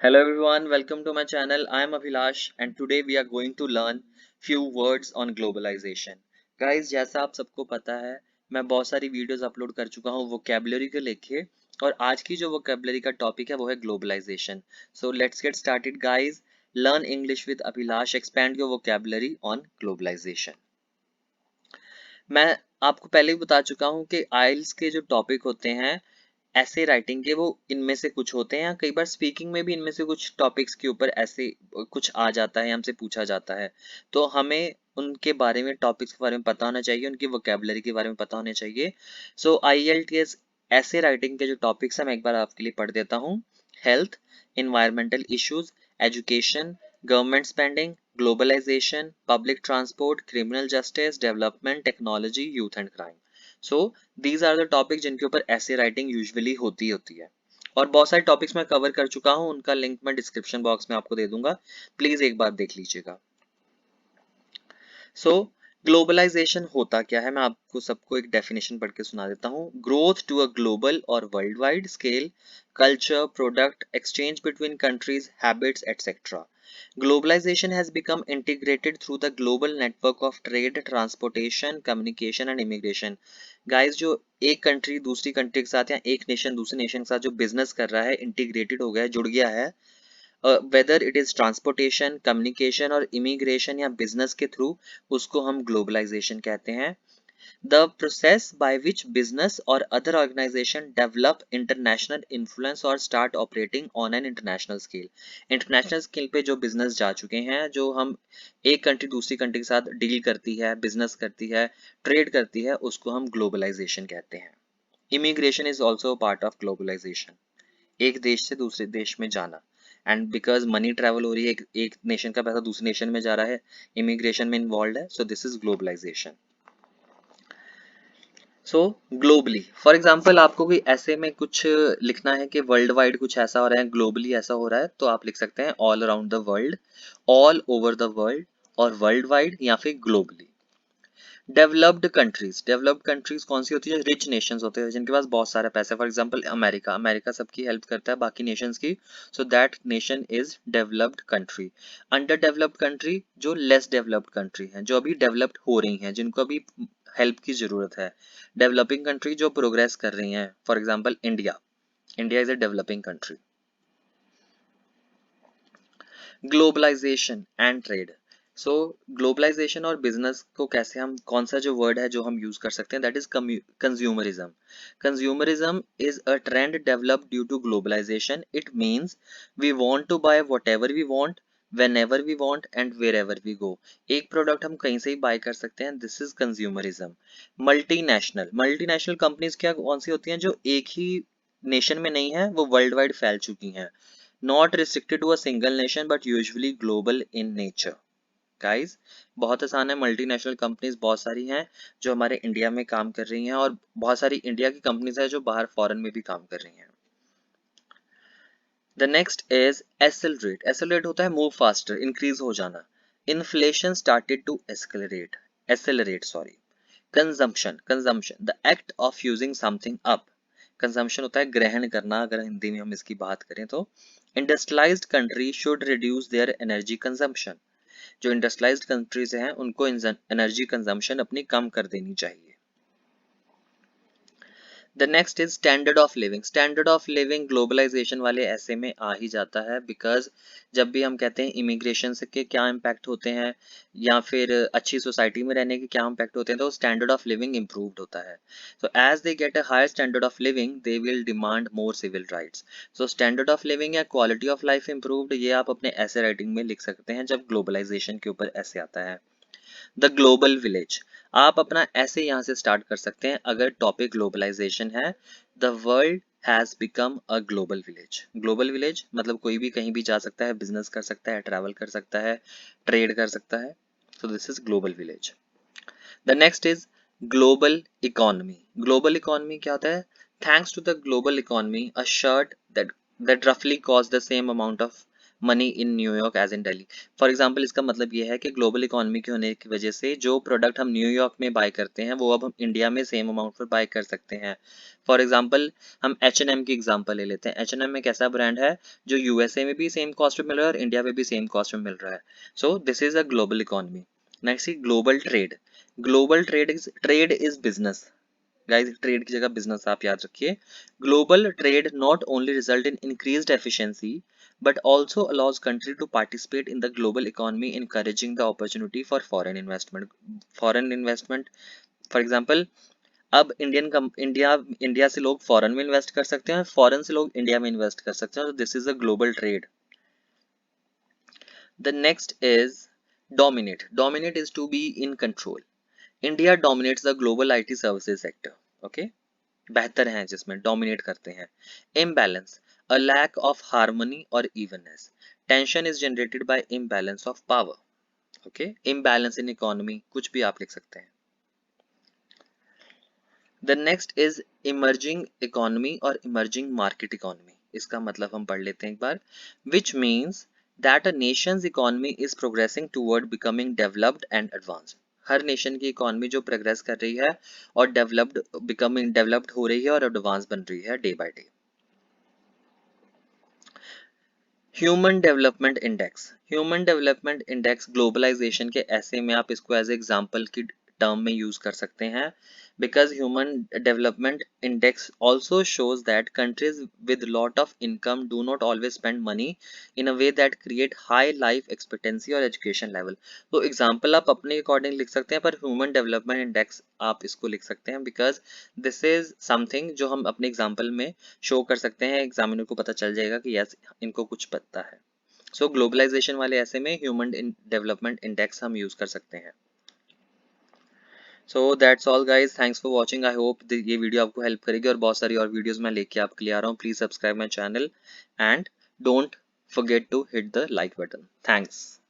Hello everyone, welcome to my channel. I am Abhilash and today we are going to learn few words on globalization. Guys, जैसा आप सबको पता है, मैं बहुत सारी वीडियोस अपलोड कर चुका हूँ वोकैबुलरी को लेके और आज की जो वोकैबुलरी का टॉपिक है वो है globalisation. So let's get started guys. Learn English with Abhilash. Expand your vocabulary on globalisation. मैं आपको पहले भी बता चुका हूँ कि आइल्स के जो टॉपिक होते हैं ऐसे राइटिंग के वो इनमें से कुछ होते हैं या कई बार स्पीकिंग में भी इनमें से कुछ टॉपिक्स के ऊपर ऐसे कुछ आ जाता है हमसे पूछा जाता है तो हमें उनके बारे में टॉपिक्स के बारे में पता होना चाहिए, उनकी वोकैबुलरी के बारे में पता होना चाहिए. सो IELTS ऐसे राइटिंग के जो टॉपिक्स हैं मैं एक बार आपके लिए पढ़ देता हूँ. Health, environmental issues, education, government spending, globalization, public transport, criminal justice, development, technology, youth and crime. So these are the topic जिनके ऊपर ऐसे राइटिंग यूजुअली होती है और बहुत सारे टॉपिक्स मैं कवर कर चुका हूँ, उनका लिंक मैं डिस्क्रिप्शन बॉक्स में आपको दे दूंगा, प्लीज एक बार देख लीजिएगा. सो ग्लोबलाइजेशन होता क्या है, मैं आपको सबको एक डेफिनेशन पढ़ के सुना देता हूँ. ग्रोथ टू अ ग्लोबल और world wide scale, culture, product exchange between countries, habits etcetera. Globalization has become integrated through the global network of trade, transportation, communication and immigration. Guys, जो एक कंट्री दूसरी country के साथ या एक nation दूसरे nation के साथ जो बिजनेस कर रहा है, इंटीग्रेटेड हो गया है, जुड़ गया है, whether it is transportation, communication और इमिग्रेशन या बिजनेस के थ्रू, उसको हम ग्लोबलाइजेशन कहते हैं. The process by which business or other organization develop international influence or start operating on an international scale. International scale पे जो business जा चुके हैं, जो हम एक कंट्री दूसरी कंट्री के साथ डील करती है, बिजनेस करती है, ट्रेड करती है, उसको हम ग्लोबलाइजेशन कहते हैं. Immigration is also part of globalisation. एक देश से दूसरे देश में जाना, एंड बिकॉज मनी ट्रेवल हो रही है, एक नेशन का पैसा दूसरे नेशन में जा रहा है, इमिग्रेशन में इन्वॉल्व है, so this is globalisation. So globally, for example आपको कोई ऐसे में कुछ लिखना है कि वर्ल्ड वाइड कुछ ऐसा हो रहा है, ग्लोबली ऐसा हो रहा है, तो आप लिख सकते हैं all around the world, all over the world और वर्ल्ड वाइड या फिर ग्लोबली. डेवलप्ड कंट्रीज कौन सी होती है? रिच नेशंस होते हैं जिनके पास बहुत सारा पैसा. फॉर एग्जांपल अमेरिका, अमेरिका सबकी हेल्प करता है बाकी नेशंस की, so that nation is developed country. Under developed country जो लेस डेवलप्ड कंट्री हैं, जो अभी डेवलप्ड हो रही हैं, जिनको अभी हेल्प की जरूरत है. डेवलपिंग कंट्री जो प्रोग्रेस कर रही हैं, for example India, India is a developing country. Globalisation and trade. So globalisation और बिजनेस को कैसे हम, कौन सा जो वर्ड है जो हम यूज कर सकते हैं, that is consumerism. Consumerism is a trend developed due to globalisation. It means we want to buy whatever we want, whenever we want and wherever we go. एक प्रोडक्ट हम कहीं से ही बाय कर सकते हैं, this is consumerism. Multinational companies क्या कौन सी होती हैं? जो एक ही नेशन में नहीं है, वो वर्ल्ड वाइड फैल चुकी हैं. Not restricted to a single nation but usually global in nature. Guys, बहुत आसान है. मल्टीनेशनल कंपनीज बहुत सारी हैं जो हमारे इंडिया में काम कर रही हैं और बहुत सारी इंडिया की कंपनीज हैं जो बाहर फॉरेन में भी काम कर रही हैं. The next is accelerate. Accelerate होता है मूव फास्टर, इंक्रीज हो जाना. Inflation started to accelerate sorry. Consumption the act of using something up. Consumption होता है ग्रहण करना, अगर हिंदी में हम इसकी बात करें तो. Industrialised country should reduce their energy consumption. जो इंडस्ट्रियलाइज्ड कंट्रीज हैं उनको एनर्जी कंजम्पशन अपनी कम कर देनी चाहिए. The next is standard of living. Standard of living globalisation वाले ऐसे में आ ही जाता है, बिकॉज जब भी हम कहते हैं इमिग्रेशन से के क्या इम्पैक्ट होते हैं या फिर अच्छी सोसाइटी में रहने के क्या इम्पैक्ट होते हैं, तो स्टैंडर्ड ऑफ लिविंग इम्प्रूव्ड होता है. So as they get a higher standard of living they will demand more civil rights. So standard of living या क्वालिटी ऑफ लाइफ इम्प्रूव्ड, ये आप अपने ऐसे राइटिंग में लिख सकते हैं जब ग्लोबलाइजेशन के ऊपर ऐसे आता है. The global village. आप अपना ऐसे यहाँ से स्टार्ट कर सकते हैं अगर टॉपिक ग्लोबलाइजेशन है. The world has become a global village. Global village मतलब कोई भी कहीं भी जा सकता है, बिजनेस कर सकता है, ट्रैवल कर सकता है, ट्रेड कर सकता है. So this is global village. The next is global economy. Global economy क्या होता है? Thanks to the global economy, a shirt that roughly cost the same amount of money in New York as in Delhi. For example इसका मतलब ये है कि global economy के होने की वजह से जो प्रोडक्ट हम न्यूयॉर्क में बाय करते हैं वो अब हम इंडिया में सेम अमाउंट पर बाय कर सकते हैं। फॉर एग्जांपल हम H&M की एग्जांपल ले लेते हैं। H&M एक ऐसा ब्रांड है जो यूएसए में भी सेम कॉस्ट पे मिल रहा है और इंडिया में भी सेम कॉस्ट में मिल रहा है। So this is a global economy. Next is global trade. Global trade is business. Guys trade की जगह बिजनेस आप याद रखिए। Global trade not only result in increased efficiency but also allows country to participate in the global economy, encouraging the opportunity for foreign investment. foreign investment for example, अब India India से लोग foreign में invest कर सकते हैं, foreign से लोग India में इन्वेस्ट कर सकते हैं। तो this is a global trade. The next is dominate. Dominate is to be in control. India dominates the global IT services sector. Okay, बेहतर हैं जिसमें डोमिनेट करते हैं। Imbalance, a lack of harmony और evenness. Tension is generated by imbalance of power. Okay, imbalance in economy, कुछ भी आप लिख सकते हैं। The next is emerging economy और इमर्जिंग मार्केट इकोनॉमी। इसका मतलब हम पढ़ लेते हैं एक बार। Which means that a nation's economy is progressing toward becoming developed and advanced. हर नेशन की इकोनॉमी जो प्रोग्रेस कर रही है और डेवलप्ड हो रही है और एडवांस बन रही है day by day. Human development index. Human development index globalisation के ऐसे में आप इसको एज एग्जांपल की टर्म में यूज कर सकते हैं, because human development index also shows that countries with lot of income do not always spend money in a way that create high life expectancy और एजुकेशन लेवल। तो example आप अपने according लिख सकते हैं, पर ह्यूमन डेवलपमेंट इंडेक्स आप इसको लिख सकते हैं, बिकॉज दिस इज समथिंग जो हम अपने एग्जाम्पल में शो कर सकते हैं। एग्जामिनर को पता चल जाएगा कि यस इनको कुछ पता है। सो ग्लोबलाइजेशन वाले ऐसे में ह्यूमन डेवलपमेंट इंडेक्स हम यूज कर सकते हैं। So that's all guys, thanks for watching. I hope ये वीडियो आपको हेल्प करेगी और बहुत सारी और वीडियोस मैं लेके आपके लिए आ रहा हूँ। Please subscribe my channel and don't forget to hit the like button. Thanks.